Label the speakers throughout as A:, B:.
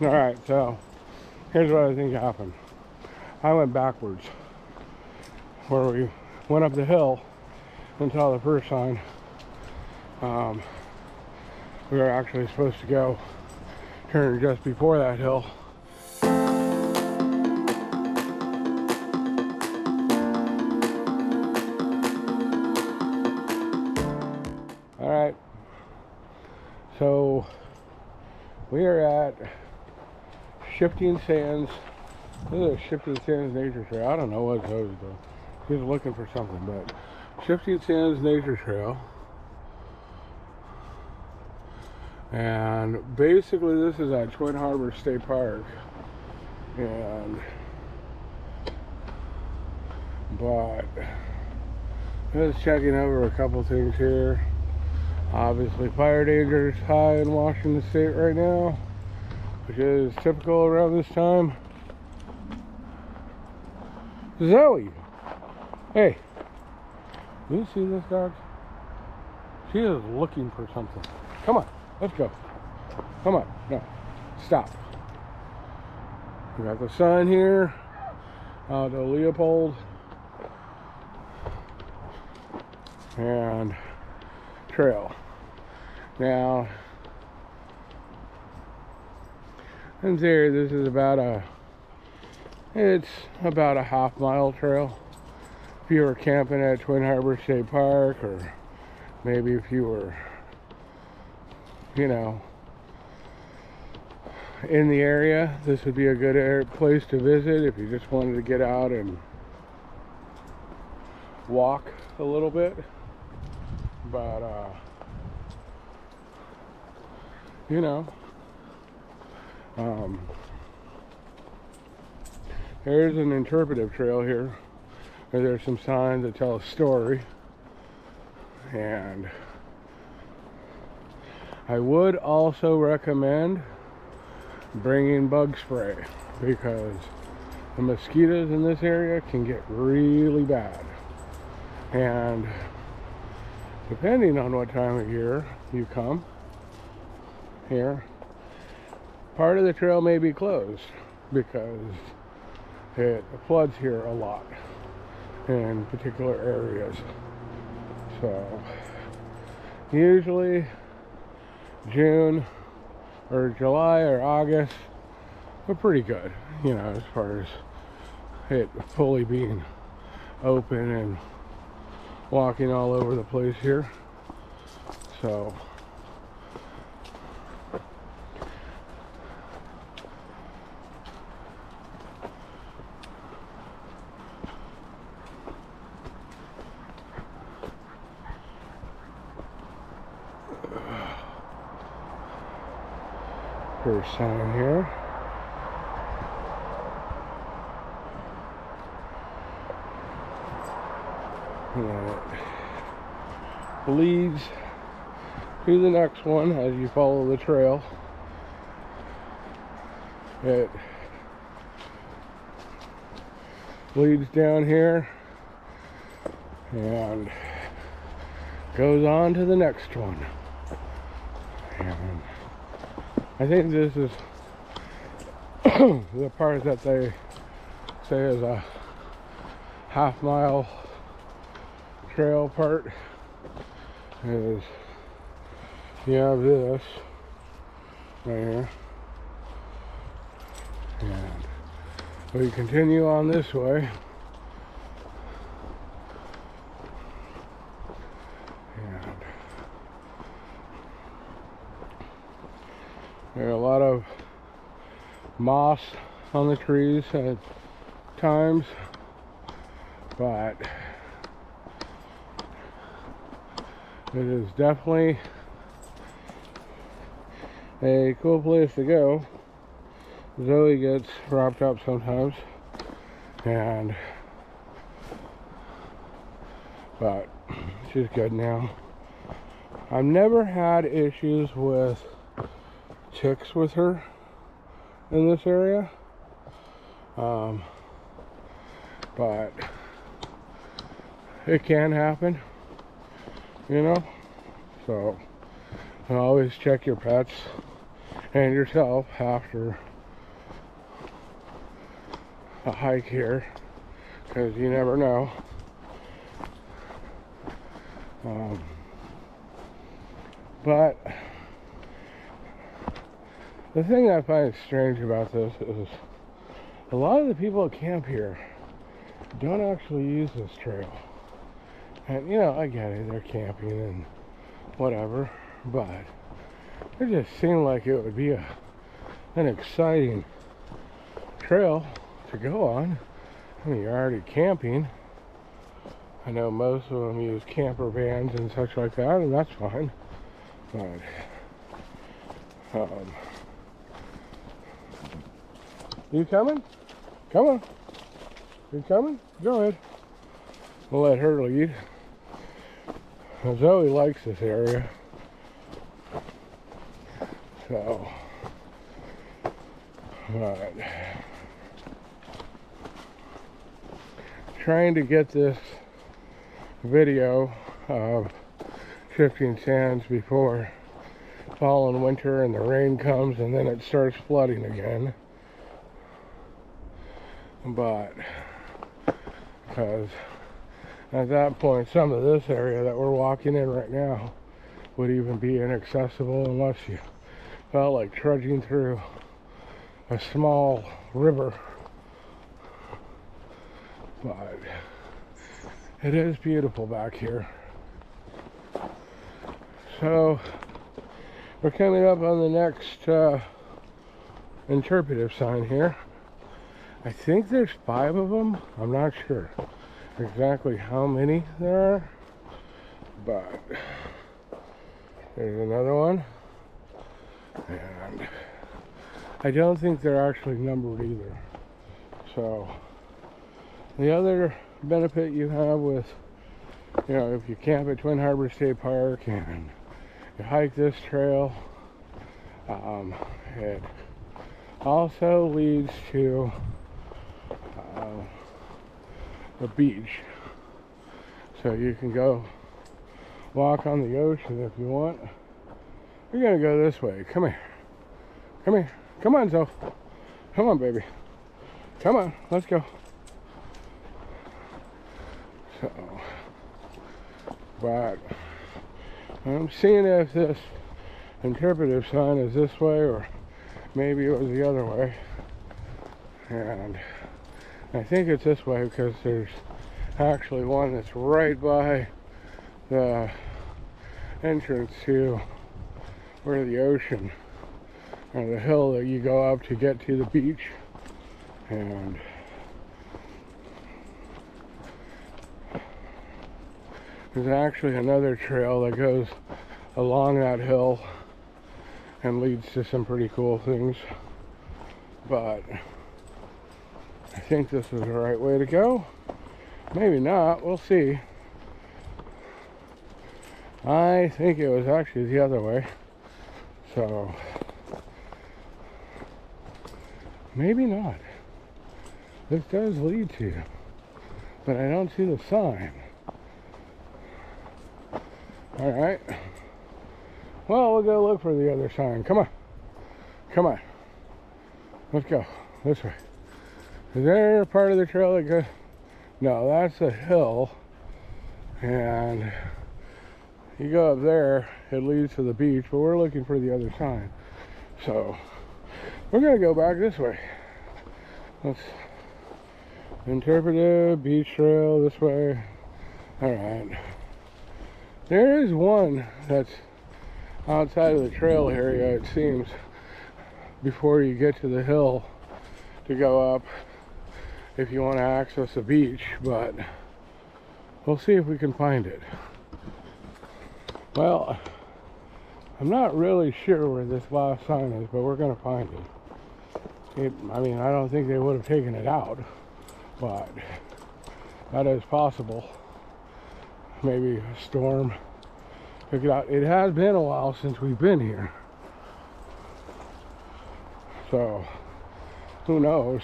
A: Alright, so here's what I think happened. I went backwards, where we went up the hill until the first sign. We were actually supposed to go turn just before that hill. Alright, so we are at Shifting Sands. This is a Shifting Sands Nature Trail. I don't know what those though. He's looking for something, but Shifting Sands Nature Trail. And basically this is at Twin Harbor State Park. But just checking over a couple things here. Obviously fire danger is high in Washington State right now, which is typical around this time. Zoe! Hey! Do you see this dog? She is looking for something. Come on, let's go. Come on, no, stop. We got the sign here, the Leopold, and trail. Now, in theory, this is it's about a half-mile trail. If you were camping at Twin Harbor State Park, or maybe if you were, you know, in the area, this would be a good place to visit if you just wanted to get out and walk a little bit. But you know, there's an interpretive trail here where there's some signs that tell a story. And I would also recommend bringing bug spray, because the mosquitoes in this area can get really bad. And depending on what time of year you come here, part of the trail may be closed because it floods here a lot in particular areas. So usually June or July or August are pretty good, you know, as far as it fully being open and walking all over the place here. So first sign here. And it leads to the next one as you follow the trail. It leads down here and goes on to the next one. And I think this is the part that they say is a half-mile trail part. Is you have this right here, and we continue on this way, and there are a lot of moss on the trees at times, but it is definitely a cool place to go. Zoe gets wrapped up sometimes, but she's good now. I've never had issues with ticks with her in this area, but it can happen, you know. So always check your pets and yourself after a hike here, because you never know. But the thing I find strange about this is a lot of the people that camp here don't actually use this trail. And you know, I get it, they're camping and whatever, but it just seemed like it would be an exciting trail to go on. I mean, you're already camping. I know most of them use camper vans and such like that, and that's fine. But you coming? Come on. You coming? Go ahead. We'll let her lead. Zoe likes this area. So, but trying to get this video of shifting sands before fall and winter and the rain comes and then it starts flooding again. But because at that point some of this area that we're walking in right now would even be inaccessible unless you felt like trudging through a small river. But it is beautiful back here. So we're coming up on the next interpretive sign here. I think there's 5 of them. I'm not sure exactly how many there are, but there's another one, and I don't think they're actually numbered either. So the other benefit you have with, you know, if you camp at Twin Harbor State Park and you hike this trail, it also leads to the beach, so you can go walk on the ocean if you want. We're gonna go this way. Come here, come here, come on, Zoe, come on, baby, come on, let's go. So, but I'm seeing if this interpretive sign is this way or maybe it was the other way, and I think it's this way because there's actually one that's right by the entrance to where the ocean, or the hill that you go up to get to the beach. And there's actually another trail that goes along that hill and leads to some pretty cool things. But I think this is the right way to go. Maybe not, we'll see. I think it was actually the other way. So, maybe not. This does lead to, but I don't see the sign. Alright. Well, we'll go look for the other sign. Come on. Come on. Let's go. This way. Is there a part of the trail that goes? No, that's a hill. And you go up there, it leads to the beach, but we're looking for the other sign. So, we're going to go back this way. Let's interpretive beach trail this way. Alright. There is one that's outside of the trail area, it seems, before you get to the hill to go up if you want to access the beach, but we'll see if we can find it. Well, I'm not really sure where this last sign is, but we're going to find it. I mean, I don't think they would have taken it out, but that is possible. Maybe a storm took it out. It has been a while since we've been here, so who knows.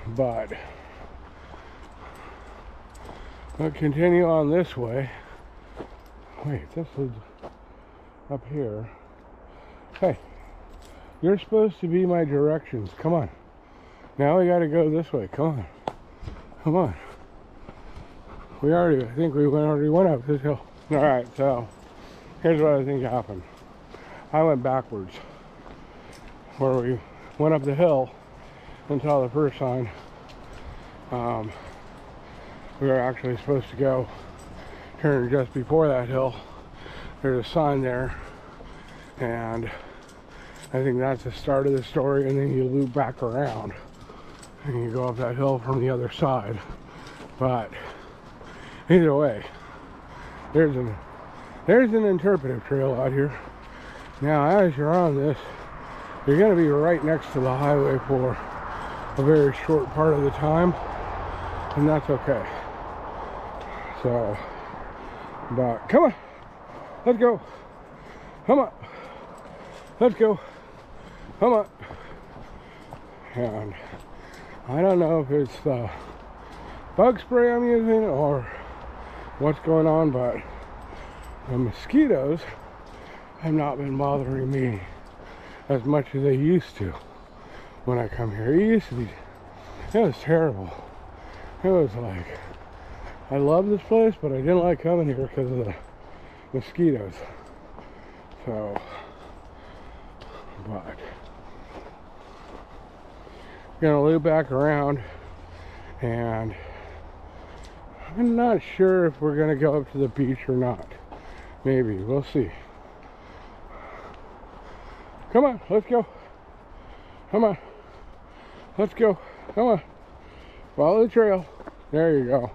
A: But we'll continue on this way Wait, this is up here. Hey, you're supposed to be my directions. Come on. Now we gotta go this way. Come on. Come on. I think we already went up this hill. Alright, so here's what I think happened. I went backwards. Where we went up the hill and saw the first sign. We were actually supposed to go turn just before that hill. There's a sign there, and I think that's the start of the story, and then you loop back around and you go up that hill from the other side. But either way, there's an interpretive trail out here. Now as you're on this, you're going to be right next to the highway for a very short part of the time, and that's okay. So, but come on, let's go. Come on, let's go. Come on. And I don't know if it's the bug spray I'm using or what's going on, but the mosquitoes have not been bothering me as much as they used to when I come here. It was terrible. It was like, I love this place, but I didn't like coming here because of the mosquitoes. So, but gonna loop back around, and I'm not sure if we're gonna go up to the beach or not. Maybe, we'll see. Come on, let's go. Come on, let's go. Come on, follow the trail. There you go.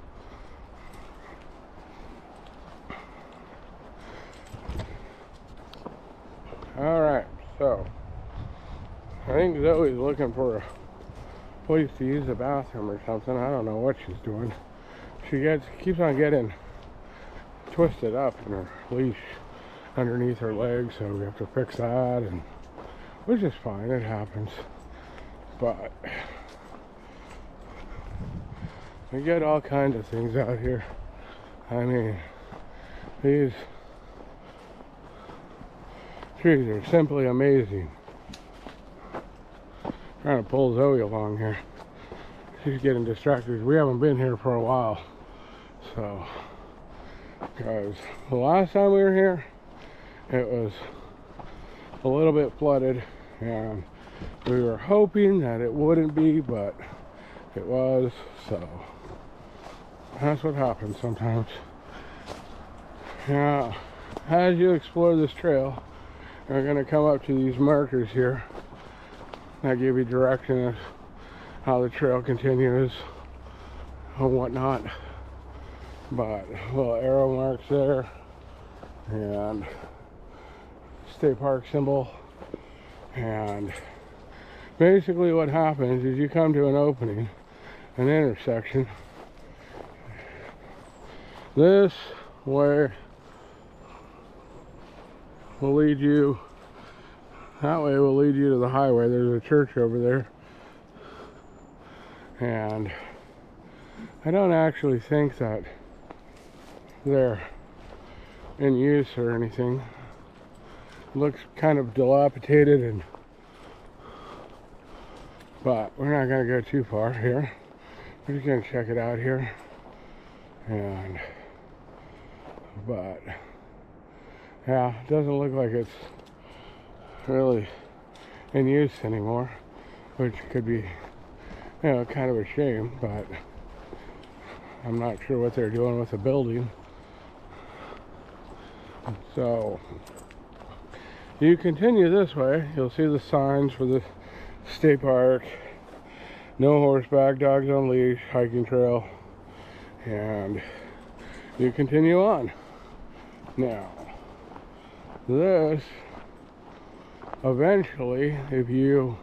A: Alright, so I think Zoe's looking for a place to use the bathroom or something. I don't know what she's doing. She keeps on getting twisted up in her leash underneath her leg, so we have to fix that, and which is fine, it happens. But we get all kinds of things out here. I mean, these trees are simply amazing. Trying to pull Zoe along here. She's getting distracted. We haven't been here for a while. So, because the last time we were here, it was a little bit flooded, and we were hoping that it wouldn't be, but it was. So, that's what happens sometimes. Now, as you explore this trail, you're going to come up to these markers here that give you direction of how the trail continues and whatnot. But little arrow marks there, and state park symbol. And basically what happens is you come to an opening, an intersection. This way will lead you, that way will lead you to the highway. There's a church over there, and I don't actually think that they're in use or anything. It looks kind of dilapidated, and but we're not going to go too far here. We're just going to check it out here, and but yeah, it doesn't look like it's really in use anymore, which could be, you know, kind of a shame, but I'm not sure what they're doing with the building. So you continue this way, you'll see the signs for the state park, no horseback, dogs on leash, hiking trail, and you continue on. Now, this, eventually, if you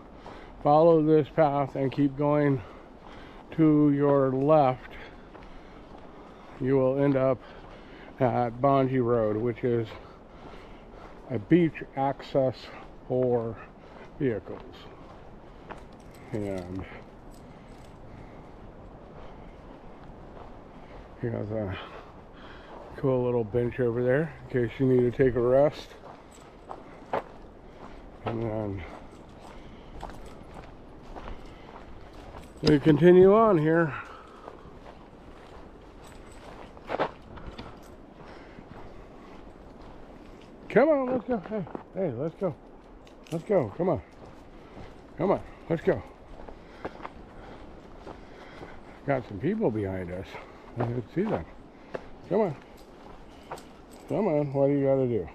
A: follow this path and keep going to your left, you will end up at Bungee Road, which is a beach access for vehicles. And he has a Cool little bench over there in case you need to take a rest. And then we continue on here. Come on, let's go. Hey, let's go. Let's go. Come on. Come on, let's go. Got some people behind us. I didn't see them. Come on. Come on, what do you gotta do?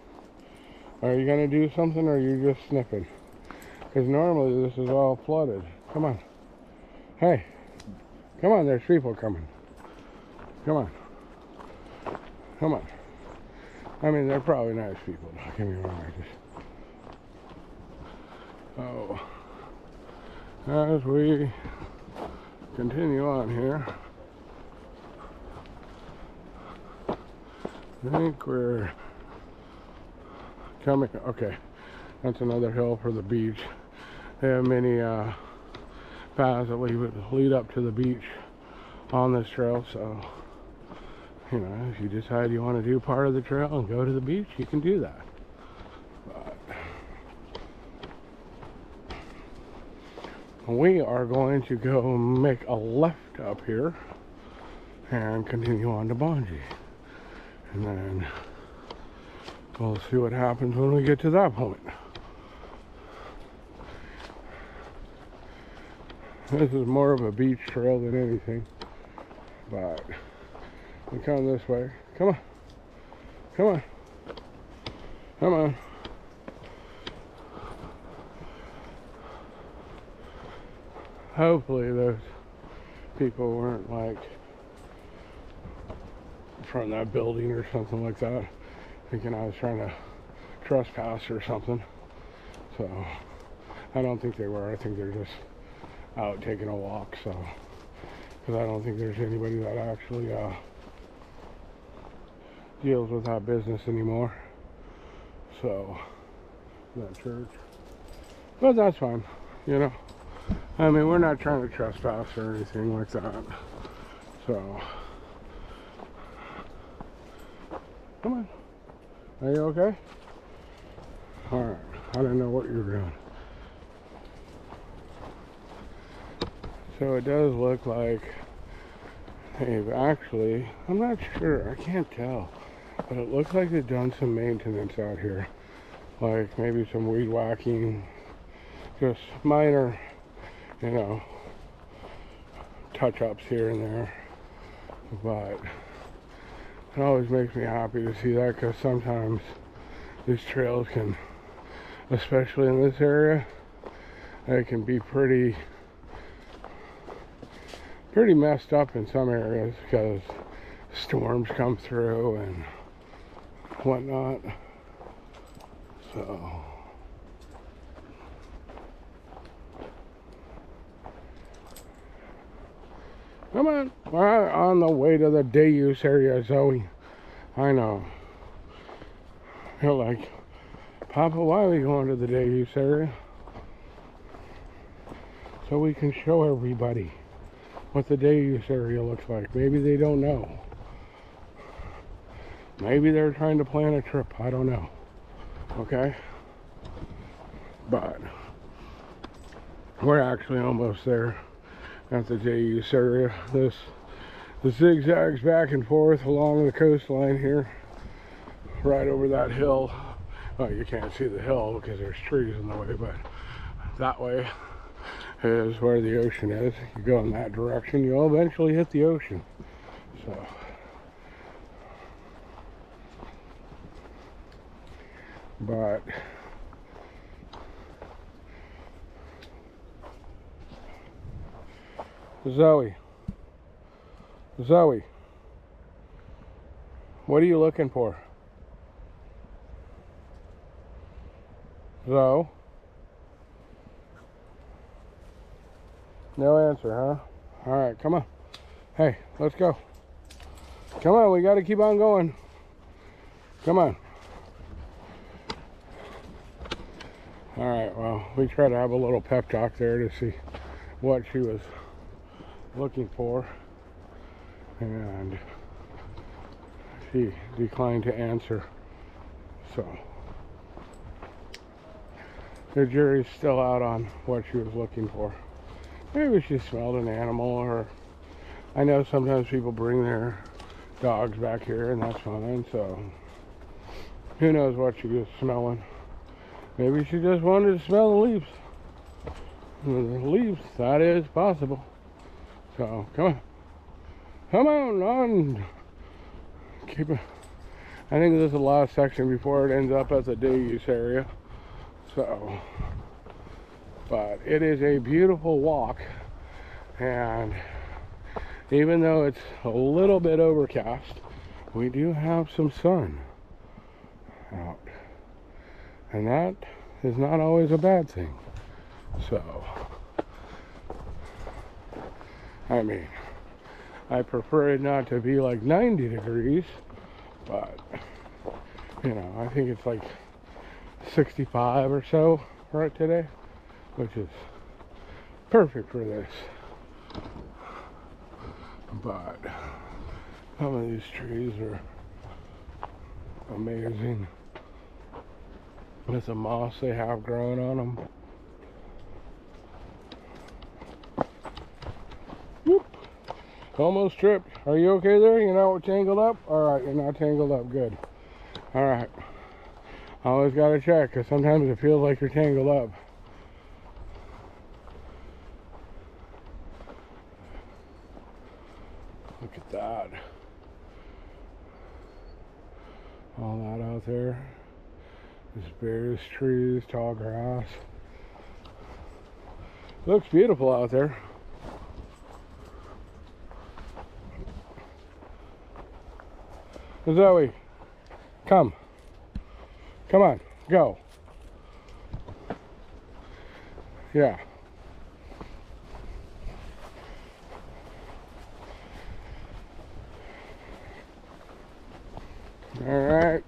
A: Are you gonna do something or are you just sniffing? Because normally this is all flooded. Come on. Hey. Come on, there's people coming. Come on. Come on. I mean, they're probably nice people, don't get me wrong. As we continue on here, I think we're coming, okay, that's another hill for the beach. They have many paths that lead up to the beach on this trail, so, you know, if you decide you want to do part of the trail and go to the beach, you can do that. But we are going to go make a left up here and continue on to Bungee. And then we'll see what happens when we get to that point. This is more of a beach trail than anything, but we come this way. Come on. Come on. Come on. Hopefully those people weren't like from that building or something like that, thinking I was trying to trespass or something. So I don't think they were. I think they're just out taking a walk. So, because I don't think there's anybody that actually deals with that business anymore. So that church, but that's fine, you know. I mean, we're not trying to trespass or anything like that. So, come on. Are you okay? Alright. I didn't know what you were doing. So it does look like they've actually, I'm not sure, I can't tell, but it looks like they've done some maintenance out here. Like maybe some weed whacking, just minor, you know, touch-ups here and there. But it always makes me happy to see that, because sometimes these trails can, especially in this area, they can be pretty messed up in some areas because storms come through and whatnot. So come on, we're on the way to the day use area, Zoe. I know. You're like, Papa, why are we going to the day use area? So we can show everybody what the day use area looks like. Maybe they don't know. Maybe they're trying to plan a trip. I don't know. Okay? But we're actually almost there at the day use area. The zigzags back and forth along the coastline here, right over that hill. Well, you can't see the hill because there's trees in the way, but that way is where the ocean is. You go in that direction, you'll eventually hit the ocean. So but Zoe, what are you looking for? Zoe? No answer, huh? Alright, come on. Hey, let's go. Come on, we gotta keep on going. Come on. Alright, well, we try to have a little pep talk there to see what she was looking for. And she declined to answer. So the jury's still out on what she was looking for. Maybe she smelled an animal, or I know sometimes people bring their dogs back here, and that's fine. So who knows what she was smelling? Maybe she just wanted to smell the leaves. The leaves, that is possible. So come on. Keep it. I think this is the last section before it ends up as a day use area. So, but it is a beautiful walk, and even though it's a little bit overcast, we do have some sun out, and that is not always a bad thing. So, I mean, I prefer it not to be like 90 degrees, but you know, I think it's like 65 or so right today, which is perfect for this. But some of these trees are amazing with the moss they have growing on them. Whoop. Almost tripped. Are you okay there? You're not tangled up? Alright, you're not tangled up. Good. Alright. Always gotta check, because sometimes it feels like you're tangled up. Look at that. All that out there. There's various trees, tall grass. Looks beautiful out there. Zoe, come on, go. Yeah. All right,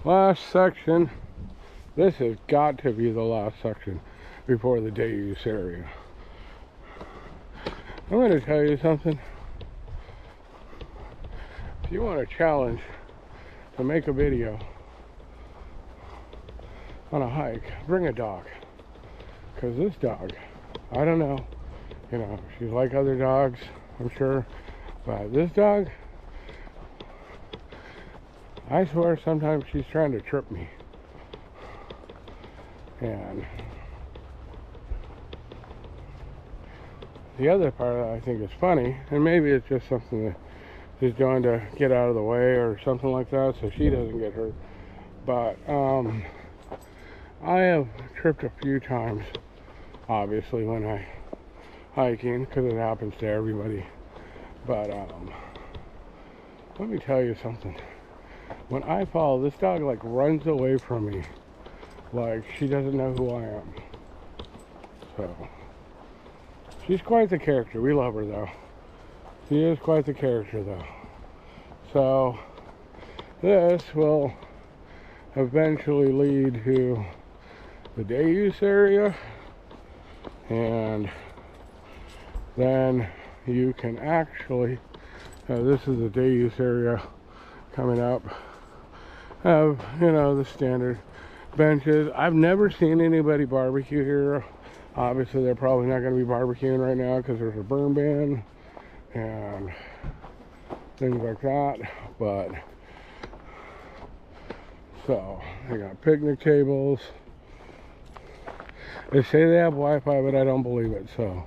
A: last section. This has got to be the last section before the day use area. I'm going to tell you something. If you want a challenge to make a video on a hike, bring a dog. Because this dog, I don't know, you know, she's like other dogs, I'm sure, but this dog, I swear sometimes she's trying to trip me. And the other part that I think is funny, and maybe it's just something that she's doing to get out of the way or something like that so she doesn't get hurt, but I have tripped a few times, obviously, when I hiking, because it happens to everybody. But let me tell you something. When I fall, this dog like runs away from me, like she doesn't know who I am. So she's quite the character. We love her though. She is quite the character though. So this will eventually lead to the day use area, and then you can actually, this is the day use area coming up, have, you know, the standard benches. I've never seen anybody barbecue here. Obviously they're probably not going to be barbecuing right now because there's a burn ban and things like that, but so they got picnic tables. They say they have Wi-Fi, but I don't believe it, so.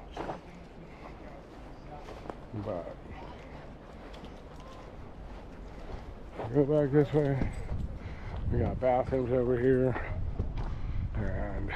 A: But go back this way. We got bathrooms over here, and